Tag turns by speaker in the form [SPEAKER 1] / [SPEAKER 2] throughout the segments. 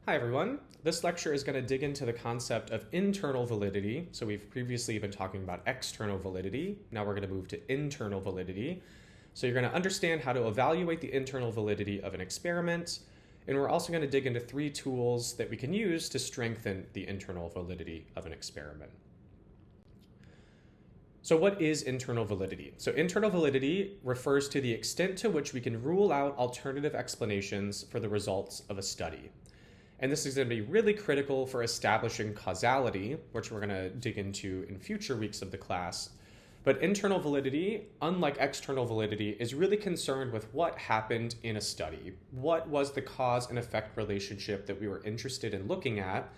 [SPEAKER 1] Hi everyone. This lecture is going to dig into the concept of internal validity. So we've previously been talking about external validity. Now we're going to move to internal validity. So you're going to understand how to evaluate the internal validity of an experiment. And we're also going to dig into 3 tools that we can use to strengthen the internal validity of an experiment. So what is internal validity? So internal validity refers to the extent to which we can rule out alternative explanations for the results of a study. And this is going to be really critical for establishing causality, which we're going to dig into in future weeks of the class. But internal validity, unlike external validity, is really concerned with what happened in a study. What was the cause and effect relationship that we were interested in looking at?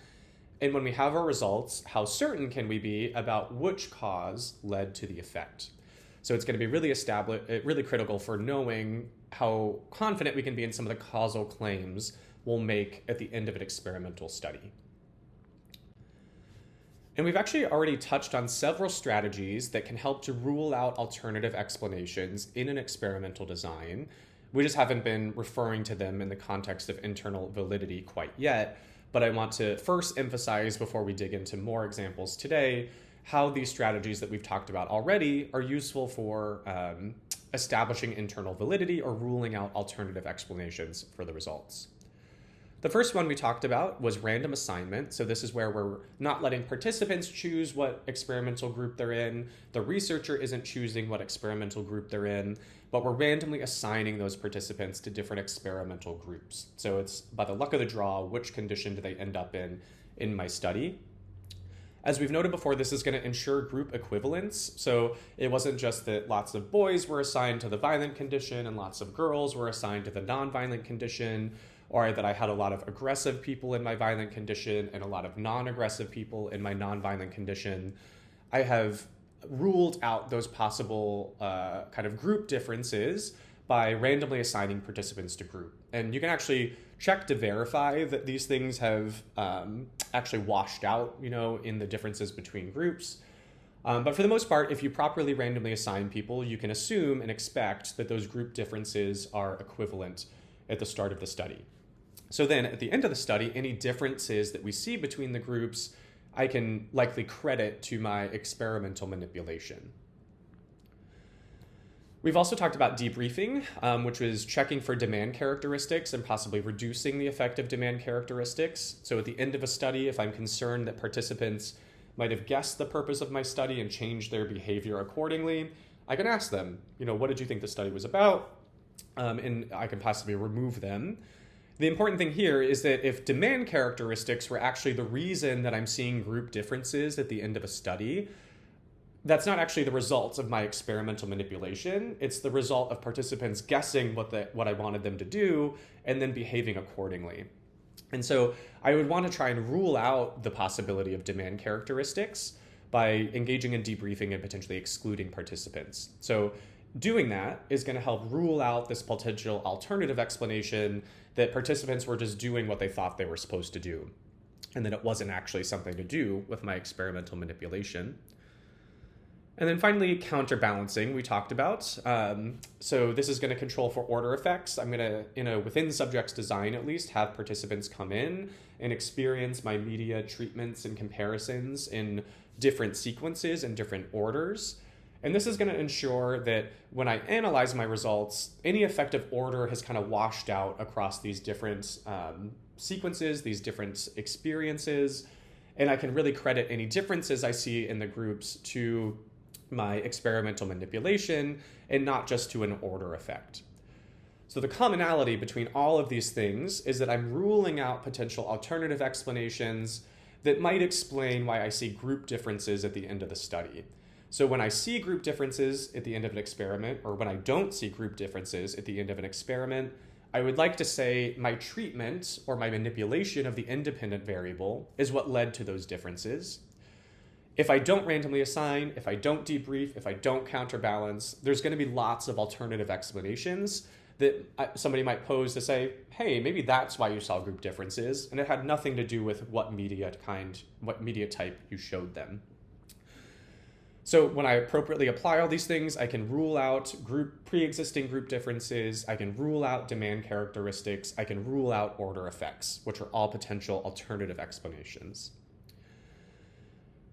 [SPEAKER 1] And when we have our results, how certain can we be about which cause led to the effect? So it's going to be really critical for knowing how confident we can be in some of the causal claims we'll make at the end of an experimental study. And we've actually already touched on several strategies that can help to rule out alternative explanations in an experimental design. We just haven't been referring to them in the context of internal validity quite yet, but I want to first emphasize before we dig into more examples today how these strategies that we've talked about already are useful for establishing internal validity or ruling out alternative explanations for the results. The first one we talked about was random assignment. So this is where we're not letting participants choose what experimental group they're in. The researcher isn't choosing what experimental group they're in, but we're randomly assigning those participants to different experimental groups. So it's by the luck of the draw, which condition do they end up in my study. As we've noted before, this is going to ensure group equivalence. So it wasn't just that lots of boys were assigned to the violent condition and lots of girls were assigned to the non-violent condition, or that I had a lot of aggressive people in my violent condition and a lot of non-aggressive people in my non-violent condition. I have ruled out those possible kind of group differences by randomly assigning participants to group. And you can actually check to verify that these things have actually washed out, in the differences between groups. But for the most part, if you properly randomly assign people, you can assume and expect that those group differences are equivalent at the start of the study. So then at the end of the study, any differences that we see between the groups, I can likely credit to my experimental manipulation. We've also talked about debriefing, which was checking for demand characteristics and possibly reducing the effect of demand characteristics. So at the end of a study, if I'm concerned that participants might have guessed the purpose of my study and changed their behavior accordingly, I can ask them, what did you think the study was about? And I can possibly remove them. The important thing here is that if demand characteristics were actually the reason that I'm seeing group differences at the end of a study, that's not actually the result of my experimental manipulation. It's the result of participants guessing what I wanted them to do and then behaving accordingly. And so I would want to try and rule out the possibility of demand characteristics by engaging in debriefing and potentially excluding participants. So doing that is going to help rule out this potential alternative explanation that participants were just doing what they thought they were supposed to do, and that it wasn't actually something to do with my experimental manipulation. And then finally, counterbalancing we talked about. So this is going to control for order effects. I'm going to, within subject's design at least, have participants come in and experience my media treatments and comparisons in different sequences and different orders. And this is going to ensure that when I analyze my results, any effective order has kind of washed out across these different sequences, these different experiences, and I can really credit any differences I see in the groups to my experimental manipulation and not just to an order effect. So the commonality between all of these things is that I'm ruling out potential alternative explanations that might explain why I see group differences at the end of the study. So when I see group differences at the end of an experiment, or when I don't see group differences at the end of an experiment, I would like to say my treatment or my manipulation of the independent variable is what led to those differences. If I don't randomly assign, if I don't debrief, if I don't counterbalance, there's going to be lots of alternative explanations that somebody might pose to say, hey, maybe that's why you saw group differences, and it had nothing to do with what media type you showed them. So when I appropriately apply all these things, I can rule out pre-existing group differences, I can rule out demand characteristics, I can rule out order effects, which are all potential alternative explanations.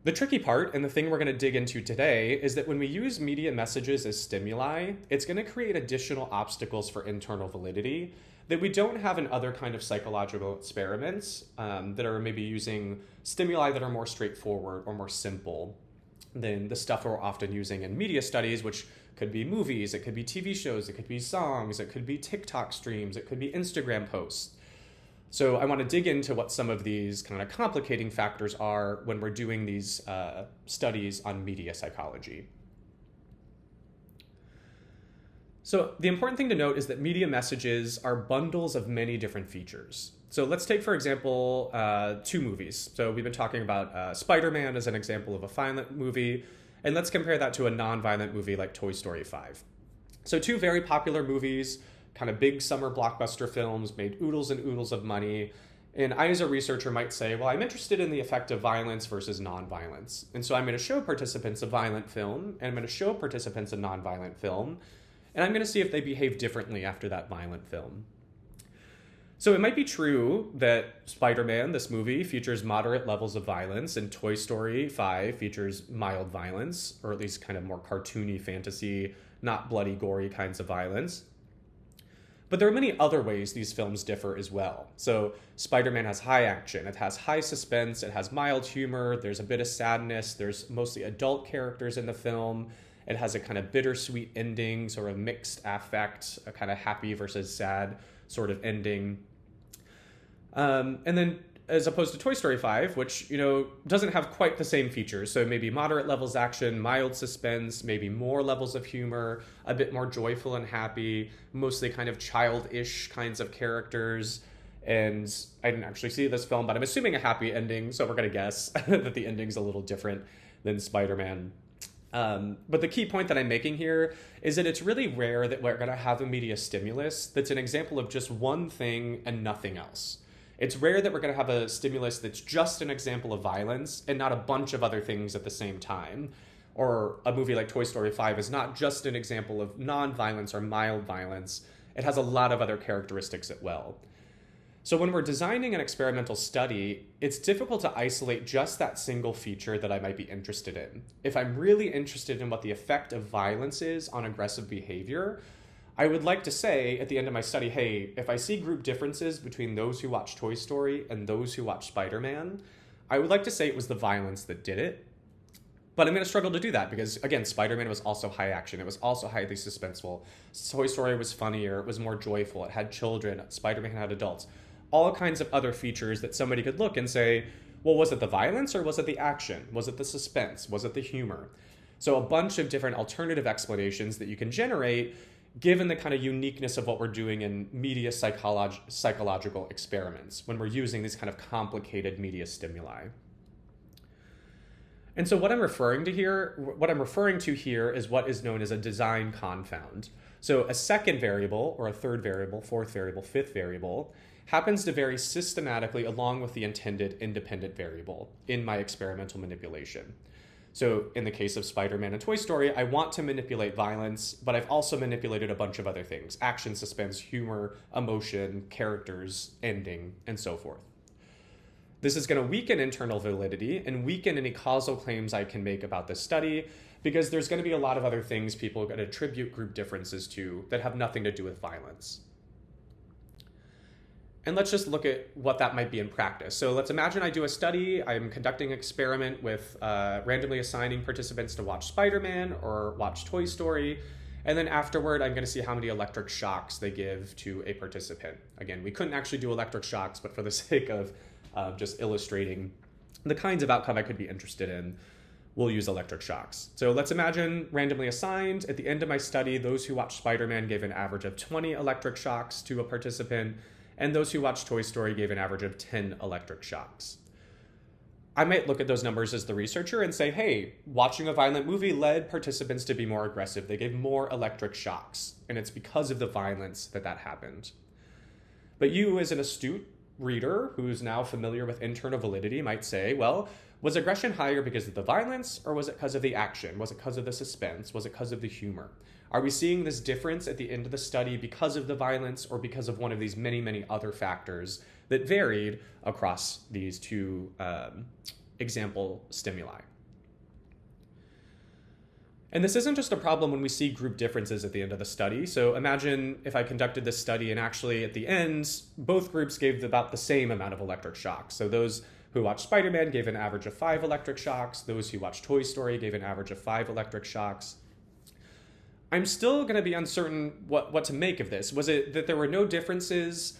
[SPEAKER 1] The tricky part, and the thing we're going to dig into today, is that when we use media messages as stimuli, it's going to create additional obstacles for internal validity that we don't have in other kind of psychological experiments that are maybe using stimuli that are more straightforward or more simple than the stuff we're often using in media studies, which could be movies, it could be TV shows, it could be songs, it could be TikTok streams, it could be Instagram posts. So I want to dig into what some of these kind of complicating factors are when we're doing these studies on media psychology. So the important thing to note is that media messages are bundles of many different features. So let's take, for example, 2 movies. So we've been talking about Spider-Man as an example of a violent movie, and let's compare that to a non-violent movie like Toy Story 5. So 2 very popular movies, kind of big summer blockbuster films, made oodles and oodles of money. And I, as a researcher, might say, well, I'm interested in the effect of violence versus non-violence. And so I'm going to show participants a violent film, and I'm going to show participants a non-violent film, and I'm going to see if they behave differently after that violent film. So it might be true that Spider-Man, this movie, features moderate levels of violence, and Toy Story 5 features mild violence, or at least kind of more cartoony fantasy, not bloody, gory kinds of violence. But there are many other ways these films differ as well. So Spider-Man has high action, it has high suspense, it has mild humor, there's a bit of sadness, there's mostly adult characters in the film, it has a kind of bittersweet ending, sort of mixed affect, a kind of happy versus sad sort of ending. And then as opposed to Toy Story 5, which, doesn't have quite the same features. So maybe moderate levels action, mild suspense, maybe more levels of humor, a bit more joyful and happy, mostly kind of childish kinds of characters. And I didn't actually see this film, but I'm assuming a happy ending, so we're going to guess that the ending's a little different than Spider-Man. But the key point that I'm making here is that it's really rare that we're going to have a media stimulus that's an example of just one thing and nothing else. It's rare that we're going to have a stimulus that's just an example of violence and not a bunch of other things at the same time. Or a movie like Toy Story 5 is not just an example of non-violence or mild violence. It has a lot of other characteristics as well. So when we're designing an experimental study, it's difficult to isolate just that single feature that I might be interested in. If I'm really interested in what the effect of violence is on aggressive behavior, I would like to say at the end of my study, hey, if I see group differences between those who watch Toy Story and those who watch Spider-Man, I would like to say it was the violence that did it. But I'm going to struggle to do that because, again, Spider-Man was also high action. It was also highly suspenseful. Toy Story was funnier. It was more joyful. It had children. Spider-Man had adults. All kinds of other features that somebody could look and say, well, was it the violence or was it the action? Was it the suspense? Was it the humor? So a bunch of different alternative explanations that you can generate given the kind of uniqueness of what we're doing in media psychological experiments when we're using these kind of complicated media stimuli. And so what I'm referring to here is what is known as a design confound. So a second variable, or a third variable, fourth variable, fifth variable, happens to vary systematically along with the intended independent variable in my experimental manipulation. So in the case of Spider-Man and Toy Story, I want to manipulate violence, but I've also manipulated a bunch of other things: action, suspense, humor, emotion, characters, ending, and so forth. This is going to weaken internal validity and weaken any causal claims I can make about this study, because there's going to be a lot of other things people are going to attribute group differences to that have nothing to do with violence. And let's just look at what that might be in practice. So let's imagine I do a study. I'm conducting an experiment with randomly assigning participants to watch Spider-Man or watch Toy Story. And then afterward, I'm going to see how many electric shocks they give to a participant. Again, we couldn't actually do electric shocks, but for the sake of just illustrating the kinds of outcome I could be interested in, we'll use electric shocks. So let's imagine randomly assigned. At the end of my study, those who watched Spider-Man gave an average of 20 electric shocks to a participant, and those who watched Toy Story gave an average of 10 electric shocks. I might look at those numbers as the researcher and say, hey, watching a violent movie led participants to be more aggressive. They gave more electric shocks, and it's because of the violence that happened. But you, as an astute reader who's now familiar with internal validity, might say, well, Was aggression higher because of the violence, or was it because of the action? Was it because of the suspense? Was it because of the humor? Are we seeing this difference at the end of the study because of the violence or because of one of these many, many other factors that varied across these two example stimuli? And this isn't just a problem when we see group differences at the end of the study. So imagine if I conducted this study and actually at the end, both groups gave about the same amount of electric shocks. So those who watched Spider-Man gave an average of 5 electric shocks. Those who watched Toy Story gave an average of 5 electric shocks. I'm still going to be uncertain what to make of this. Was it that there were no differences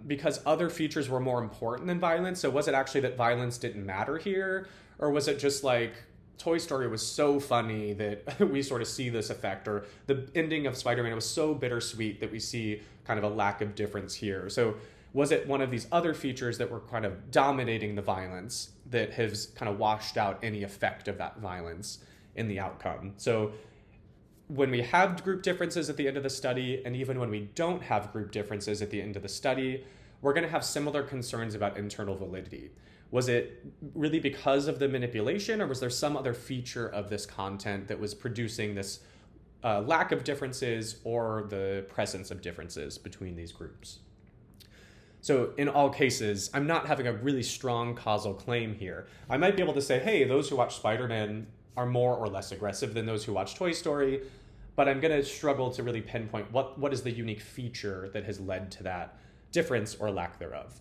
[SPEAKER 1] because other features were more important than violence? So was it actually that violence didn't matter here? Or was it just like Toy Story was so funny that we sort of see this effect, or the ending of Spider-Man was so bittersweet that we see kind of a lack of difference here? So was it one of these other features that were kind of dominating the violence that has kind of washed out any effect of that violence in the outcome? So when we have group differences at the end of the study, and even when we don't have group differences at the end of the study, we're going to have similar concerns about internal validity. Was it really because of the manipulation, or was there some other feature of this content that was producing this lack of differences or the presence of differences between these groups? So in all cases, I'm not having a really strong causal claim here. I might be able to say, hey, those who watch Spider-Man are more or less aggressive than those who watch Toy Story, but I'm going to struggle to really pinpoint what is the unique feature that has led to that difference or lack thereof.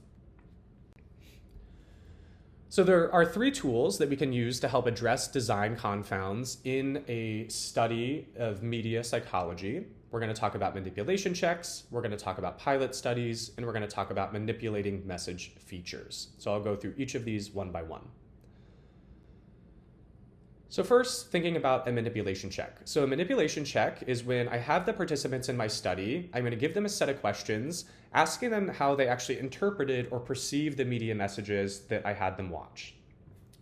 [SPEAKER 1] So there are 3 tools that we can use to help address design confounds in a study of media psychology. We're going to talk about manipulation checks, we're going to talk about pilot studies, and we're going to talk about manipulating message features. So I'll go through each of these one by one. So first, thinking about a manipulation check. So a manipulation check is when I have the participants in my study, I'm going to give them a set of questions, asking them how they actually interpreted or perceived the media messages that I had them watch.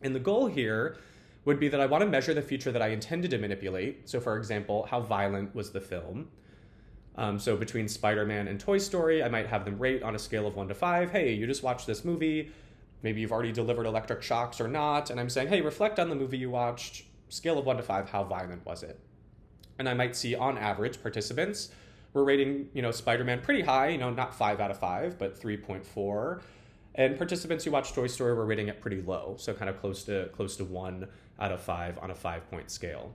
[SPEAKER 1] And the goal here would be that I want to measure the feature that I intended to manipulate. So for example, how violent was the film? So between Spider-Man and Toy Story, I might have them rate on a scale of 1 to 5. Hey, you just watched this movie. Maybe you've already delivered electric shocks or not. And I'm saying, hey, reflect on the movie you watched. Scale of 1 to 5, how violent was it? And I might see on average participants were rating, Spider-Man pretty high, not 5 out of 5, but 3.4. And participants who watched Toy Story were rating it pretty low, so kind of close to 1 out of 5 on a 5-point scale.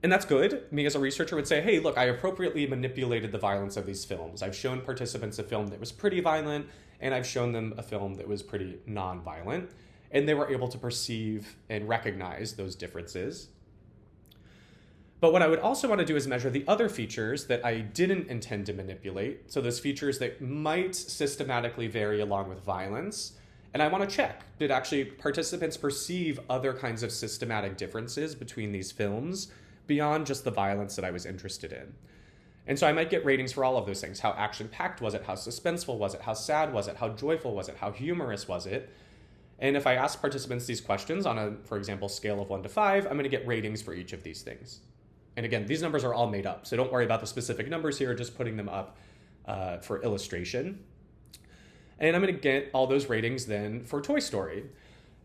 [SPEAKER 1] And that's good. Me as a researcher would say, hey, look, I appropriately manipulated the violence of these films. I've shown participants a film that was pretty violent, and I've shown them a film that was pretty non-violent. And they were able to perceive and recognize those differences. But what I would also want to do is measure the other features that I didn't intend to manipulate. So those features that might systematically vary along with violence. And I want to check, did actually participants perceive other kinds of systematic differences between these films beyond just the violence that I was interested in? And so I might get ratings for all of those things. How action-packed was it? How suspenseful was it? How sad was it? How joyful was it? How humorous was it? And if I ask participants these questions on a, for example, scale of 1 to 5, I'm going to get ratings for each of these things. And again, these numbers are all made up, so don't worry about the specific numbers here, just putting them up for illustration. And I'm going to get all those ratings then for Toy Story.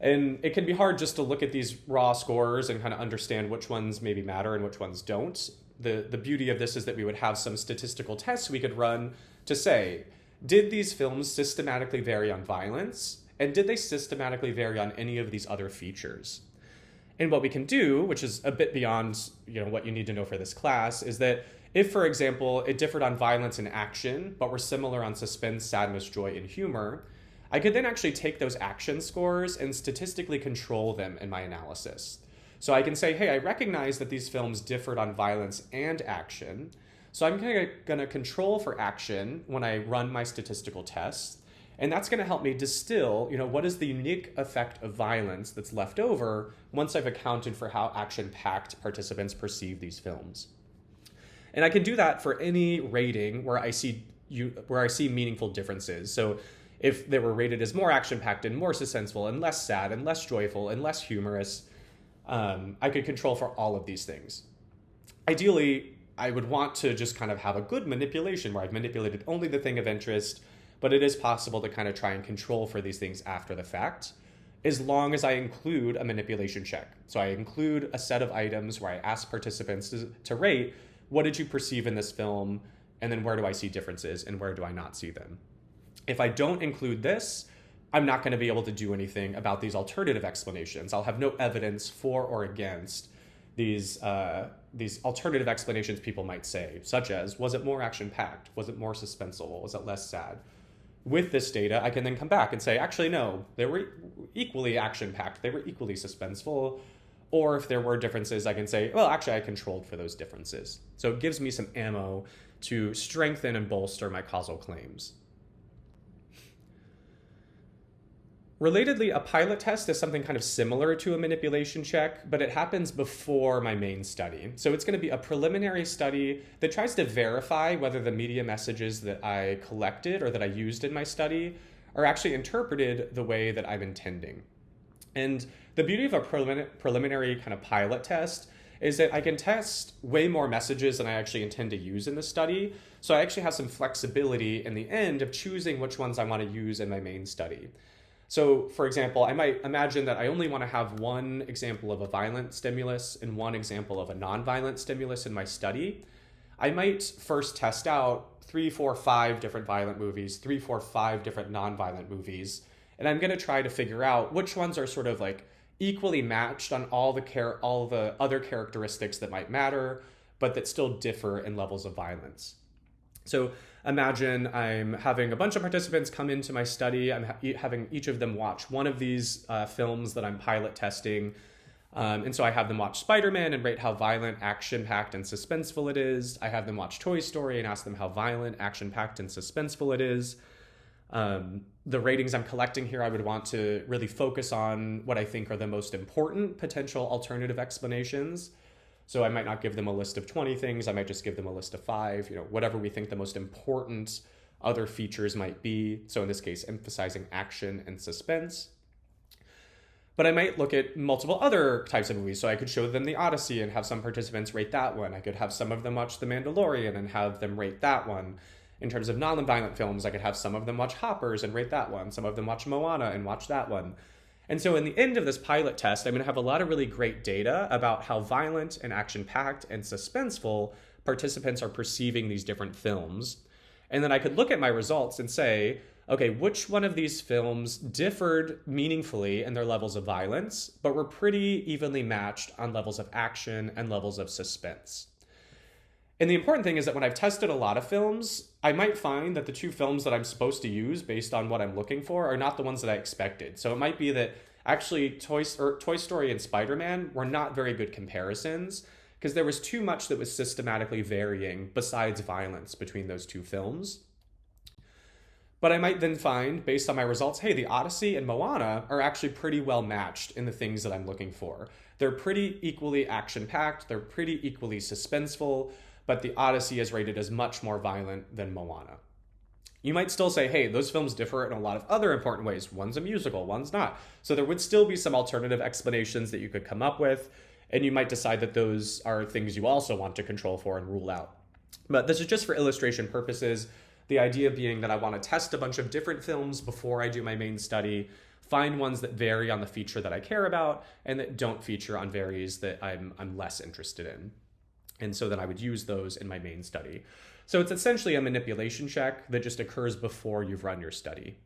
[SPEAKER 1] And it can be hard just to look at these raw scores and kind of understand which ones maybe matter and which ones don't. The beauty of this is that we would have some statistical tests we could run to say, did these films systematically vary on violence? And did they systematically vary on any of these other features? And what we can do, which is a bit beyond what you need to know for this class, is that if, for example, it differed on violence and action, but were similar on suspense, sadness, joy, and humor, I could then actually take those action scores and statistically control them in my analysis. So I can say, hey, I recognize that these films differed on violence and action, so I'm going to control for action when I run my statistical tests. And that's going to help me distill, what is the unique effect of violence that's left over once I've accounted for how action-packed participants perceive these films. And I can do that for any rating where I see meaningful differences. So if they were rated as more action-packed and more suspenseful and less sad and less joyful and less humorous, I could control for all of these things. Ideally, I would want to just kind of have a good manipulation where I've manipulated only the thing of interest, but it is possible to kind of try and control for these things after the fact. as long as I include a manipulation check. So I include a set of items where I ask participants to rate, what did you perceive in this film? And then where do I see differences and where do I not see them? If I don't include this, I'm not going to be able to do anything about these alternative explanations. I'll have no evidence for or against these alternative explanations people might say, such as, was it more action-packed? Was it more suspenseful? Was it less sad? With this data, I can then come back and say, actually, no, they were equally action-packed. They were equally suspenseful. Or if there were differences, I can say, well, actually, I controlled for those differences. So it gives me some ammo to strengthen and bolster my causal claims. Relatedly, a pilot test is something kind of similar to a manipulation check, but it happens before my main study. So it's going to be a preliminary study that tries to verify whether the media messages that I collected or that I used in my study are actually interpreted the way that I'm intending. And the beauty of a preliminary kind of pilot test is that I can test way more messages than I actually intend to use in the study. So I actually have some flexibility in the end of choosing which ones I want to use in my main study. So, for example, I might imagine that I only want to have one example of a violent stimulus and one example of a non-violent stimulus in my study. I might first test out 3, 4, 5 different violent movies, 3, 4, 5 different non-violent movies, and I'm going to try to figure out which ones are sort of like equally matched on all the other characteristics that might matter, but that still differ in levels of violence. So imagine I'm having a bunch of participants come into my study. I'm having each of them watch one of these films that I'm pilot testing. And so I have them watch Spider-Man and rate how violent, action-packed, and suspenseful it is. I have them watch Toy Story and ask them how violent, action-packed, and suspenseful it is. The ratings I'm collecting here, I would want to really focus on what I think are the most important potential alternative explanations. So I might not give them a list of 20 things. I might just give them a list of 5, whatever we think the most important other features might be. So in this case, emphasizing action and suspense. But I might look at multiple other types of movies. So I could show them The Odyssey and have some participants rate that one. I could have some of them watch The Mandalorian and have them rate that one. In terms of non-violent films, I could have some of them watch Hoppers and rate that one. Some of them watch Moana and watch that one. And so in the end of this pilot test, I'm going to have a lot of really great data about how violent and action-packed and suspenseful participants are perceiving these different films. And then I could look at my results and say, okay, which one of these films differed meaningfully in their levels of violence, but were pretty evenly matched on levels of action and levels of suspense. And the important thing is that when I've tested a lot of films, I might find that the 2 films that I'm supposed to use based on what I'm looking for are not the ones that I expected. So it might be that actually Toy Story and Spider-Man were not very good comparisons because there was too much that was systematically varying besides violence between those 2 films. But I might then find, based on my results, hey, The Odyssey and Moana are actually pretty well matched in the things that I'm looking for. They're pretty equally action-packed, they're pretty equally suspenseful, but The Odyssey is rated as much more violent than Moana. You might still say, hey, those films differ in a lot of other important ways. One's a musical, one's not. So there would still be some alternative explanations that you could come up with, and you might decide that those are things you also want to control for and rule out. But this is just for illustration purposes. The idea being that I want to test a bunch of different films before I do my main study, find ones that vary on the feature that I care about, and that don't feature on varies that I'm less interested in. And so then I would use those in my main study. So it's essentially a manipulation check that just occurs before you've run your study.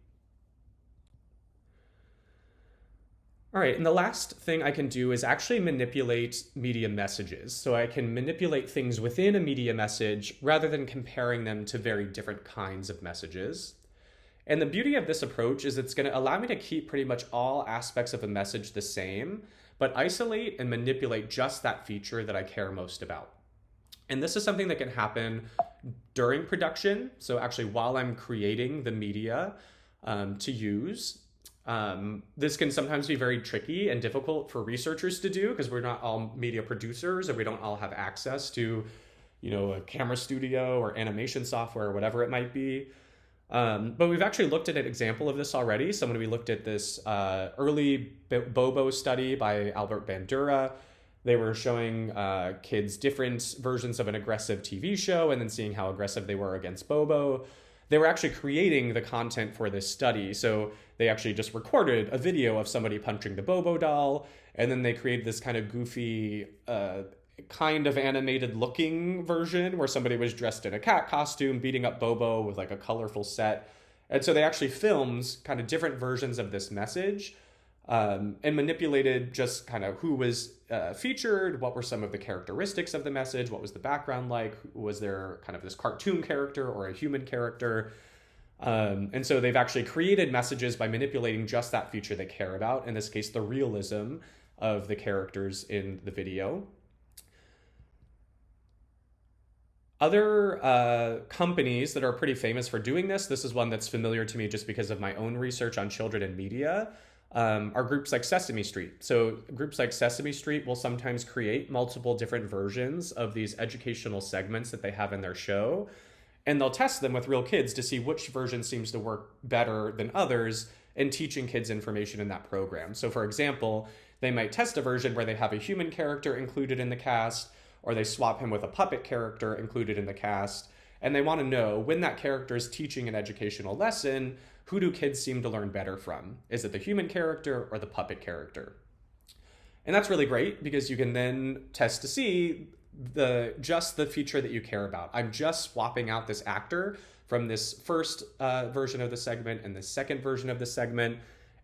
[SPEAKER 1] All right, and the last thing I can do is actually manipulate media messages. So I can manipulate things within a media message rather than comparing them to very different kinds of messages. And the beauty of this approach is it's going to allow me to keep pretty much all aspects of a message the same, but isolate and manipulate just that feature that I care most about. And this is something that can happen during production. So actually while I'm creating the media to use, this can sometimes be very tricky and difficult for researchers to do because we're not all media producers and we don't all have access to, a camera studio or animation software or whatever it might be. But we've actually looked at an example of this already. So when we looked at this early Bobo study by Albert Bandura, they were showing kids different versions of an aggressive TV show and then seeing how aggressive they were against Bobo. they were actually creating the content for this study. So they actually just recorded a video of somebody punching the Bobo doll, and then they created this kind of goofy, kind of animated looking version where somebody was dressed in a cat costume beating up Bobo with like a colorful set. And so they actually filmed kind of different versions of this message, and manipulated just kind of who was featured, what were some of the characteristics of the message, what was the background like, was there kind of this cartoon character or a human character. And so they've actually created messages by manipulating just that feature they care about, in this case, the realism of the characters in the video. Other companies that are pretty famous for doing this is one that's familiar to me just because of my own research on children and media, are groups like Sesame Street. So groups like Sesame Street will sometimes create multiple different versions of these educational segments that they have in their show, and they'll test them with real kids to see which version seems to work better than others in teaching kids information in that program. So for example, they might test a version where they have a human character included in the cast, or they swap him with a puppet character included in the cast, and they want to know, when that character is teaching an educational lesson, who do kids seem to learn better from? Is it the human character or the puppet character? And that's really great because you can then test to see just the feature that you care about. I'm just swapping out this actor from this first version of the segment and the second version of the segment,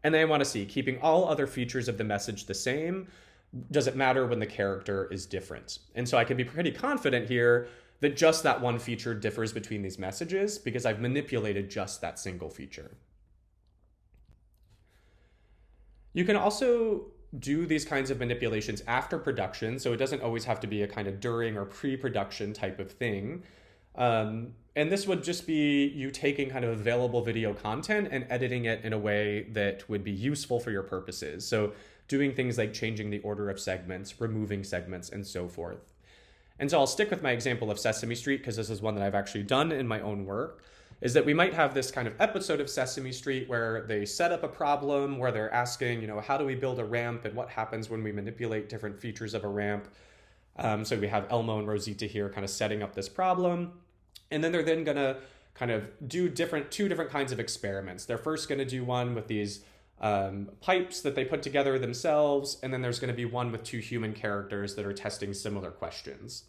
[SPEAKER 1] and then I want to see, keeping all other features of the message the same, does it matter when the character is different? And so I can be pretty confident here that just that one feature differs between these messages because I've manipulated just that single feature. You can also do these kinds of manipulations after production, so it doesn't always have to be a kind of during or pre-production type of thing. And this would just be you taking kind of available video content and editing it in a way that would be useful for your purposes. So doing things like changing the order of segments, removing segments, and so forth. And so I'll stick with my example of Sesame Street because this is one that I've actually done in my own work, is that we might have this kind of episode of Sesame Street where they set up a problem where they're asking, how do we build a ramp and what happens when we manipulate different features of a ramp. So we have Elmo and Rosita here kind of setting up this problem. And then they're then going to kind of do two different kinds of experiments. They're first going to do one with these pipes that they put together themselves, and then there's going to be one with two human characters that are testing similar questions.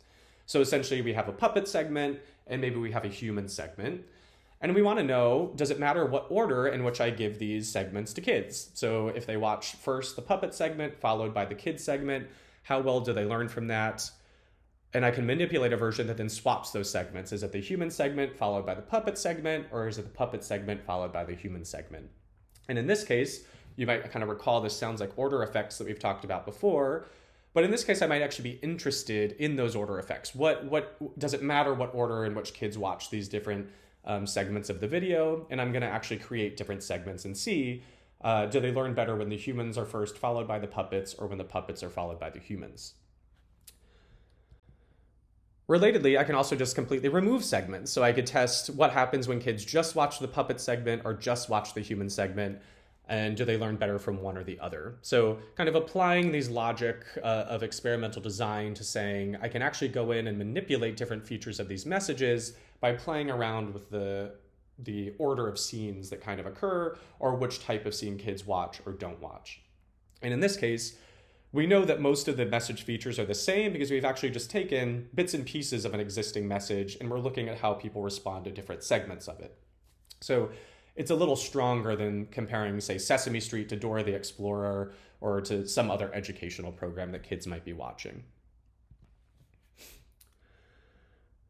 [SPEAKER 1] So essentially we have a puppet segment and maybe we have a human segment. And we want to know, does it matter what order in which I give these segments to kids? So if they watch first the puppet segment followed by the kids segment, how well do they learn from that? And I can manipulate a version that then swaps those segments. Is it the human segment followed by the puppet segment, or is it the puppet segment followed by the human segment? And in this case, you might kind of recall this sounds like order effects that we've talked about before, but in this case, I might actually be interested in those order effects. What does it matter what order in which kids watch these different segments of the video? And I'm going to actually create different segments and see, do they learn better when the humans are first followed by the puppets, or when the puppets are followed by the humans? Relatedly, I can also just completely remove segments. So I could test what happens when kids just watch the puppet segment or just watch the human segment, and do they learn better from one or the other? So kind of applying these logic of experimental design to saying, I can actually go in and manipulate different features of these messages by playing around with the order of scenes that kind of occur, or which type of scene kids watch or don't watch. And in this case, we know that most of the message features are the same because we've actually just taken bits and pieces of an existing message and we're looking at how people respond to different segments of it. So it's a little stronger than comparing, say, Sesame Street to Dora the Explorer or to some other educational program that kids might be watching.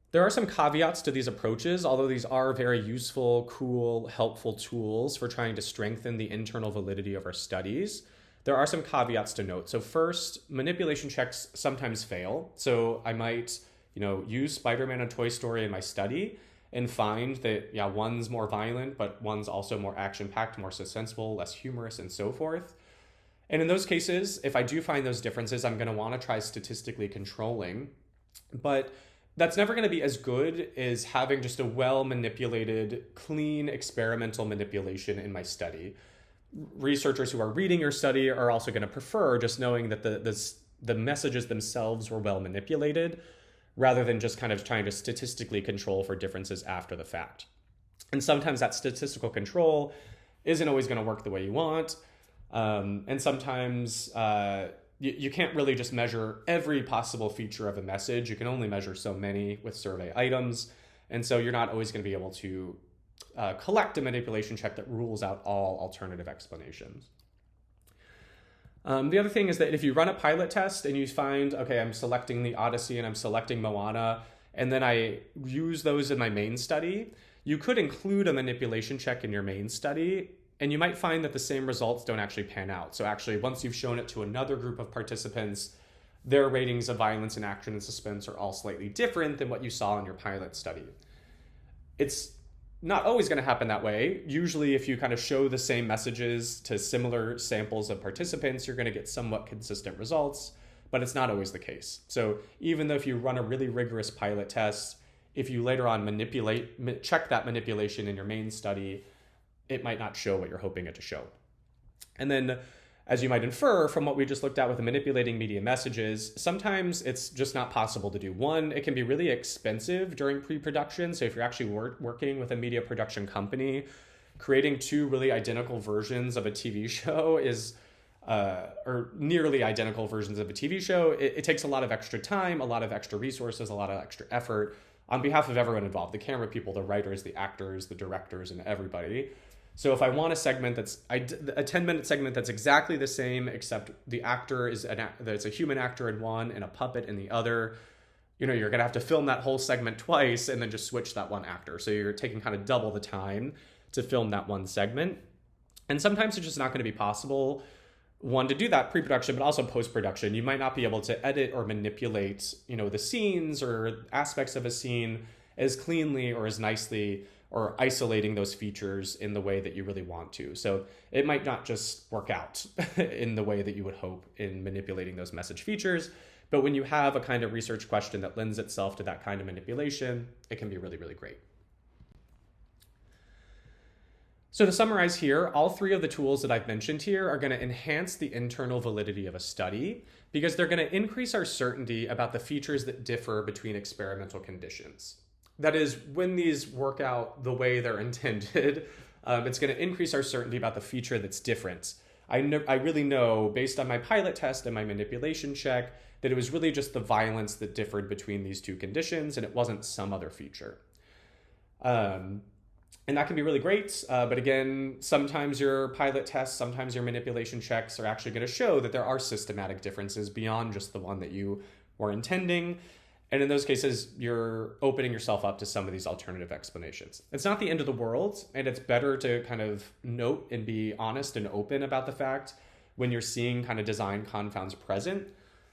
[SPEAKER 1] There are some caveats to these approaches, although these are very useful, cool, helpful tools for trying to strengthen the internal validity of our studies. There are some caveats to note. So first, manipulation checks sometimes fail. So I might, use Spider-Man and Toy Story in my study and find that, one's more violent, but one's also more action-packed, more suspenseful, less humorous, and so forth. And in those cases, if I do find those differences, I'm going to want to try statistically controlling. But that's never going to be as good as having just a well-manipulated, clean experimental manipulation in my study. Researchers who are reading your study are also going to prefer just knowing that the messages themselves were well manipulated, rather than just kind of trying to statistically control for differences after the fact. And sometimes that statistical control isn't always going to work the way you want. And sometimes you can't really just measure every possible feature of a message. You can only measure so many with survey items. And so you're not always going to be able to collect a manipulation check that rules out all alternative explanations. The other thing is that if you run a pilot test and you find, okay, I'm selecting the Odyssey and I'm selecting Moana, and then I use those in my main study, you could include a manipulation check in your main study, and you might find that the same results don't actually pan out. So actually, once you've shown it to another group of participants, their ratings of violence and action and suspense are all slightly different than what you saw in your pilot study. It's not always going to happen that way. Usually, if you kind of show the same messages to similar samples of participants, you're going to get somewhat consistent results, but it's not always the case. So even though if you run a really rigorous pilot test, if you later on check that manipulation in your main study, it might not show what you're hoping it to show. And then, as you might infer from what we just looked at with the manipulating media messages, sometimes it's just not possible to do. One, it can be really expensive during pre-production. So if you're actually working with a media production company, creating two really identical versions of a TV show or nearly identical versions of a TV show, it takes a lot of extra time, a lot of extra resources, a lot of extra effort on behalf of everyone involved, the camera people, the writers, the actors, the directors, and everybody. So if I want a segment that's a 10-minute segment that's exactly the same, except the actor is there's a human actor in one and a puppet in the other, you're gonna have to film that whole segment twice and then just switch that one actor. So you're taking kind of double the time to film that one segment. And sometimes it's just not gonna be possible, one, to do that pre-production, but also post-production. You might not be able to edit or manipulate, the scenes or aspects of a scene as cleanly or as nicely, or isolating those features in the way that you really want to. So it might not just work out in the way that you would hope in manipulating those message features, but when you have a kind of research question that lends itself to that kind of manipulation, it can be really, really great. So to summarize here, all three of the tools that I've mentioned here are going to enhance the internal validity of a study because they're going to increase our certainty about the features that differ between experimental conditions. That is, when these work out the way they're intended, it's going to increase our certainty about the feature that's different. I really know, based on my pilot test and my manipulation check, that it was really just the violence that differed between these two conditions, and it wasn't some other feature. And that can be really great, but again, sometimes your pilot tests, sometimes your manipulation checks are actually going to show that there are systematic differences beyond just the one that you were intending. And in those cases, you're opening yourself up to some of these alternative explanations. It's not the end of the world, and it's better to kind of note and be honest and open about the fact when you're seeing kind of design confounds present.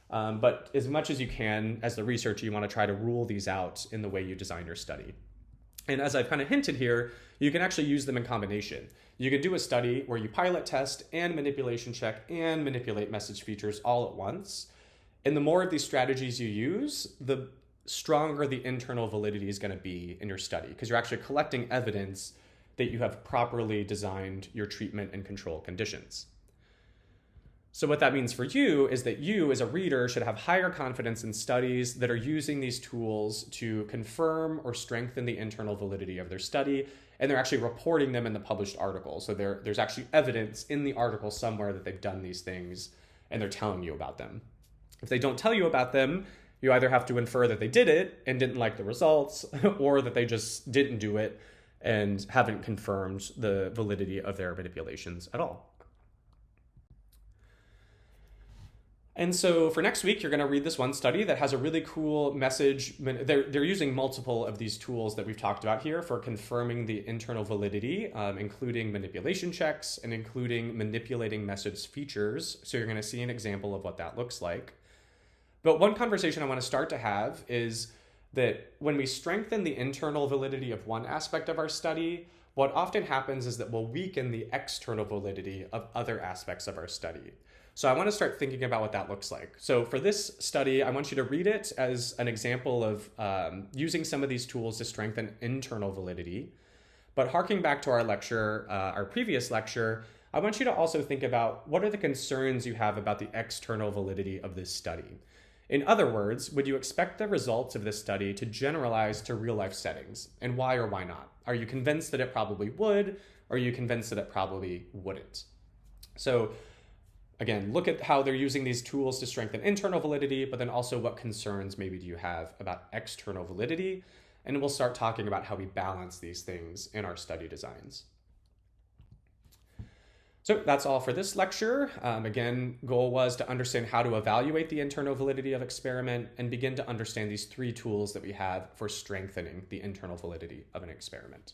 [SPEAKER 1] But as much as you can, as the researcher, you want to try to rule these out in the way you design your study. And as I've kind of hinted here, you can actually use them in combination. You can do a study where you pilot test and manipulation check and manipulate message features all at once. And the more of these strategies you use, the stronger the internal validity is going to be in your study because you're actually collecting evidence that you have properly designed your treatment and control conditions. So what that means for you is that you as a reader should have higher confidence in studies that are using these tools to confirm or strengthen the internal validity of their study, and they're actually reporting them in the published article. So there's actually evidence in the article somewhere that they've done these things and they're telling you about them. If they don't tell you about them, you either have to infer that they did it and didn't like the results, or that they just didn't do it and haven't confirmed the validity of their manipulations at all. And so for next week, you're going to read this one study that has a really cool message. They're using multiple of these tools that we've talked about here for confirming the internal validity, including manipulation checks and including manipulating message features. So you're going to see an example of what that looks like. But one conversation I want to start to have is that when we strengthen the internal validity of one aspect of our study, what often happens is that we'll weaken the external validity of other aspects of our study. So I want to start thinking about what that looks like. So for this study, I want you to read it as an example of using some of these tools to strengthen internal validity. But harking back to our lecture, our previous lecture, I want you to also think about what are the concerns you have about the external validity of this study. In other words, would you expect the results of this study to generalize to real-life settings? And why or why not? Are you convinced that it probably would, or are you convinced that it probably wouldn't? So again, look at how they're using these tools to strengthen internal validity, but then also what concerns maybe do you have about external validity? And we'll start talking about how we balance these things in our study designs. So that's all for this lecture. Again, goal was to understand how to evaluate the internal validity of experiment and begin to understand these 3 tools that we have for strengthening the internal validity of an experiment.